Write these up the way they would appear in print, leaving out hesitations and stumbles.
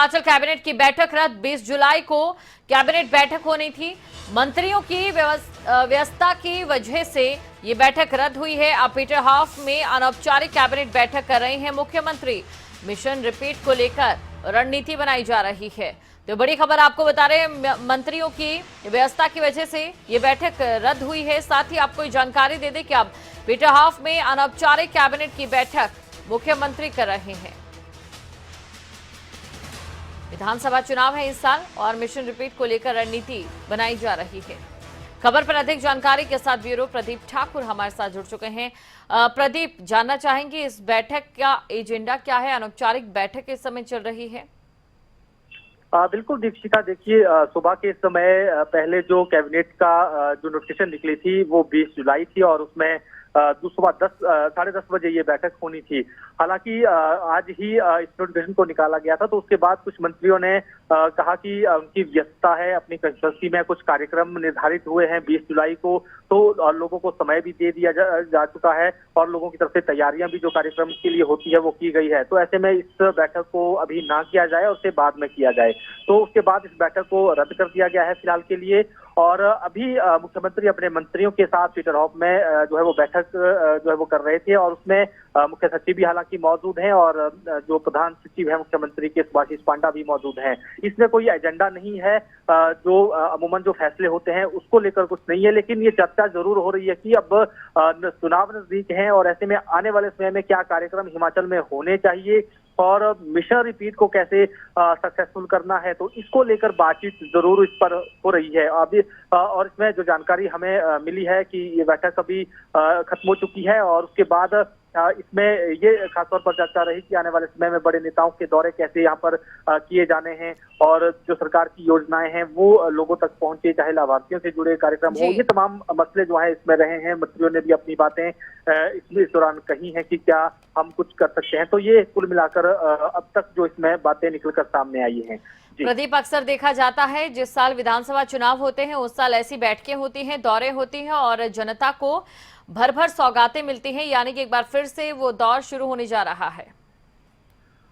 Himachal cabinet की बैठक रद्द। 20 जुलाई को कैबिनेट बैठक होनी थी। मंत्रियों की व्यस्तता की वजह से ये बैठक रद्द हुई है। अब पीटरहॉफ में अनौपचारिक कैबिनेट बैठक कर रहे हैं मुख्यमंत्री। मिशन रिपीट को लेकर रणनीति बनाई जा रही है। तो बड़ी खबर आपको बता रहे हैं, मंत्रियों की व्यवस्था की वजह से ये बैठक रद्द हुई है। साथ ही आपको जानकारी दे दें कि अब पीटरहॉफ में अनौपचारिक कैबिनेट की बैठक मुख्यमंत्री कर रहे हैं। विधानसभा चुनाव है इस साल और मिशन रिपीट को लेकर रणनीति बनाई जा रही है। खबर पर अधिक जानकारी के साथ ब्यूरो प्रदीप ठाकुर हमारे साथ जुड़ चुके हैं। प्रदीप, जानना चाहेंगे इस बैठक का एजेंडा क्या है? अनौपचारिक बैठक इस समय चल रही है। बिल्कुल दीक्षिका, देखिए सुबह के समय पहले जो कैबिनेट का जो नोटिफिकेशन निकली थी वो 20 जुलाई थी और उसमें सुबह 10 साढ़े 10 बजे ये बैठक होनी थी। हालांकि आज ही इस नोटिफिकेशन को निकाला गया था, तो उसके बाद कुछ मंत्रियों ने कहा कि उनकी व्यस्तता है, अपनी कंस्टिट्यूंसी में कुछ कार्यक्रम निर्धारित हुए हैं 20 जुलाई को, तो लोगों को समय भी दे दिया जा चुका है और लोगों की तरफ से तैयारियां भी जो कार्यक्रम के लिए होती है वो की गई है। तो ऐसे में इस बैठक को अभी ना किया जाए और उसे बाद में किया जाए, तो उसके बाद इस बैठक को रद्द कर दिया गया है फिलहाल के लिए। और अभी मुख्यमंत्री अपने मंत्रियों के साथ पीटरहॉफ में जो है वो बैठक जो है वो कर रहे थे और उसमें मुख्य सचिव भी हालांकि मौजूद हैं और जो प्रधान सचिव है मुख्यमंत्री के सुभाषिष पांडा भी मौजूद हैं। इसमें कोई एजेंडा नहीं है, जो अमूमन जो फैसले होते हैं उसको लेकर कुछ नहीं है, लेकिन ये चर्चा जरूर हो रही है कि अब चुनाव नजदीक है और ऐसे में आने वाले समय में क्या कार्यक्रम हिमाचल में होने चाहिए और मिशन रिपीट को कैसे सक्सेसफुल करना है, तो इसको लेकर बातचीत जरूर इस पर हो रही है अभी। और इसमें जो जानकारी हमें मिली है कि ये बैठक अभी खत्म हो चुकी है और उसके बाद इसमें ये खासतौर पर चर्चा रही कि आने वाले समय में बड़े नेताओं के दौरे कैसे यहाँ पर किए जाने हैं और जो सरकार की योजनाएं हैं वो लोगों तक पहुंचे, चाहे लाभार्थियों से जुड़े कार्यक्रम हो। ये तमाम मसले जो है इसमें रहे हैं। मंत्रियों ने भी अपनी बातें इस दौरान कही हैं कि क्या हम कुछ कर सकते हैं। तो ये कुल मिलाकर अब तक जो इसमें बातें निकलकर सामने आई हैं। प्रदीप, अक्सर देखा जाता है जिस साल विधानसभा चुनाव होते हैं उस साल ऐसी बैठकें होती हैं, दौरे होती हैं और जनता को भर भर सौगातें मिलती हैं, यानी कि एक बार फिर से वो दौर शुरू होने जा रहा है।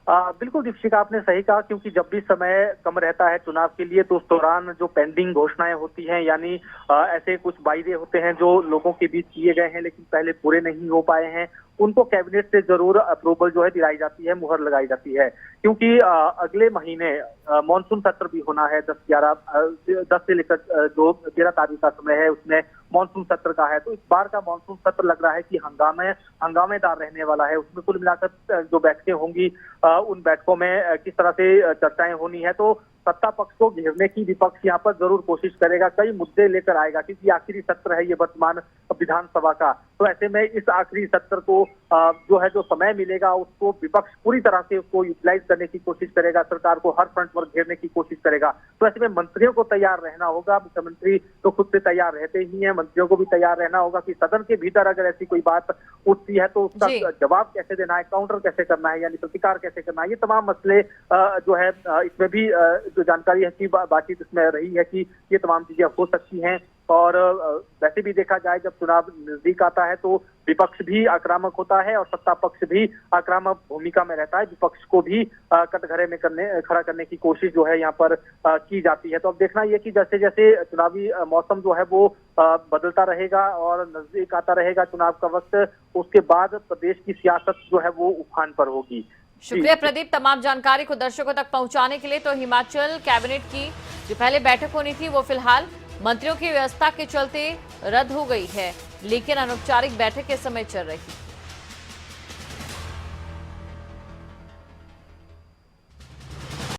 बिल्कुल दीक्षिका, आपने सही कहा, क्योंकि जब भी समय कम रहता है चुनाव के लिए तो उस दौरान जो पेंडिंग घोषणाएं होती हैं, यानी ऐसे कुछ वायदे होते हैं जो लोगों के बीच किए गए हैं लेकिन पहले पूरे नहीं हो पाए हैं, उनको कैबिनेट से जरूर अप्रूवल जो है दिलाई जाती है, मुहर लगाई जाती है। क्योंकि अगले महीने मॉनसून सत्र भी होना है। 10 से लेकर जो 13 तारीख का समय है उसमें मॉनसून सत्र का है। तो इस बार का मॉनसून सत्र लग रहा है कि हंगामेदार रहने वाला है। उसमें कुल मिलाकर जो बैठकें होंगी उन बैठकों में किस तरह से चर्चाएं होनी है, तो सत्ता पक्ष को घेरने की विपक्ष यहाँ पर जरूर कोशिश करेगा, कई मुद्दे लेकर आएगा, क्योंकि आखिरी सत्र है ये वर्तमान विधानसभा का। तो ऐसे में इस आखिरी सत्र को जो है जो समय मिलेगा उसको विपक्ष पूरी तरह से उसको यूटिलाइज करने की कोशिश करेगा, सरकार को हर फ्रंट पर घेरने की कोशिश करेगा। तो ऐसे में मंत्रियों को तैयार रहना होगा। मुख्यमंत्री तो खुद से तैयार रहते ही हैं, मंत्रियों को भी तैयार रहना होगा कि सदन के भीतर अगर ऐसी कोई बात उठती है तो उसका जवाब कैसे देना है, काउंटर कैसे करना है, यानी प्रतिकार कैसे करना है। ये तमाम मसले जो है इसमें भी जो जानकारी है कि बातचीत इसमें रही है कि ये तमाम चीजें हो सकती हैं। और वैसे भी देखा जाए जब चुनाव नजदीक आता है तो विपक्ष भी आक्रामक होता है और सत्ता पक्ष भी आक्रामक भूमिका में रहता है। विपक्ष को भी कटघरे में खड़ा करने की कोशिश जो है यहाँ पर की जाती है। तो अब देखना ये कि जैसे जैसे चुनावी मौसम जो है वो बदलता रहेगा और नजदीक आता रहेगा चुनाव का वक्त, उसके बाद प्रदेश की सियासत जो है वो उफान पर होगी। शुक्रिया प्रदीप, तमाम जानकारी को दर्शकों तक पहुंचाने के लिए। तो हिमाचल कैबिनेट की जो पहले बैठक होनी थी वो फिलहाल मंत्रियों की व्यवस्था के चलते रद्द हो गई है, लेकिन अनौपचारिक बैठक के समय चल रही है।